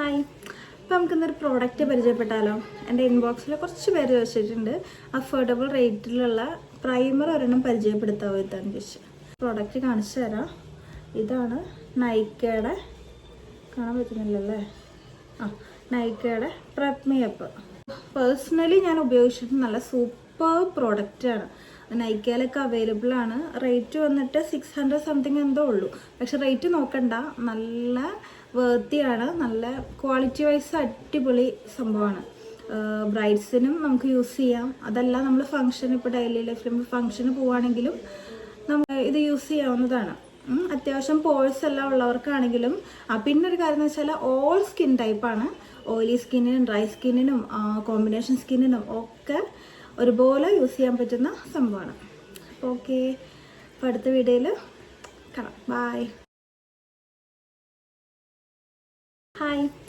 Hi. അപ്പോൾ നമുക്കിന്നൊരു product പരിചയപ്പെട്ടാലോ? എൻ്റെ ഇൻബോക്സിൽ കുറച്ച് പേര് ചോദിച്ചിട്ടുണ്ട് അഫോർഡബിൾ റേറ്റിലുള്ള പ്രൈമർ ഒരെണ്ണം പരിചയപ്പെടുത്താമോ ഇതാണ് ചോദിച്ചു. പ്രോഡക്റ്റ് കാണിച്ചു തരാം. ഇതാണ് നൈക്കയുടെ, കാണാൻ പറ്റുന്നില്ലല്ലേ, നൈക്കയുടെ പ്രെപ്പ് മീ അപ്പ്. പേഴ്സണലി ഞാൻ ഉപയോഗിച്ചിട്ട് നല്ല സൂപ്പർ പ്രോഡക്റ്റാണ്. നൈക്കയിലൊക്കെ അവൈലബിൾ ആണ്. റേറ്റ് വന്നിട്ട് 600 സംതിങ് എന്തോ ഉള്ളൂ. പക്ഷെ റേറ്റ് നോക്കണ്ട, നല്ല വേർത്തിയാണ്. നല്ല ക്വാളിറ്റി വൈസ് അടിപൊളി സംഭവമാണ്. ബ്രൈഡ്സിനും നമുക്ക് യൂസ് ചെയ്യാം. അതല്ല നമ്മൾ ഫംഗ്ഷൻ, ഇപ്പോൾ ഡെയിലി ലൈഫിൽ ഫംഗ്ഷന് പോവുകയാണെങ്കിലും നമ്മൾ ഇത് യൂസ് ചെയ്യാവുന്നതാണ്. അത്യാവശ്യം പോഴ്സ് എല്ലാം ഉള്ളവർക്കാണെങ്കിലും. പിന്നെ ഒരു കാര്യം എന്ന് വെച്ചാൽ ഓൾ സ്കിൻ ടൈപ്പാണ്. ഓയിലി സ്കിന്നിനും ഡ്രൈ സ്കിന്നിനും കോമ്പിനേഷൻ സ്കിന്നിനും ഒക്കെ ഒരുപോലെ യൂസ് ചെയ്യാൻ പറ്റുന്ന സംഭവമാണ്. ഓക്കെ, അപ്പോൾ അടുത്ത വീഡിയോയിൽ കാണാം. ബൈ. ഹായ്.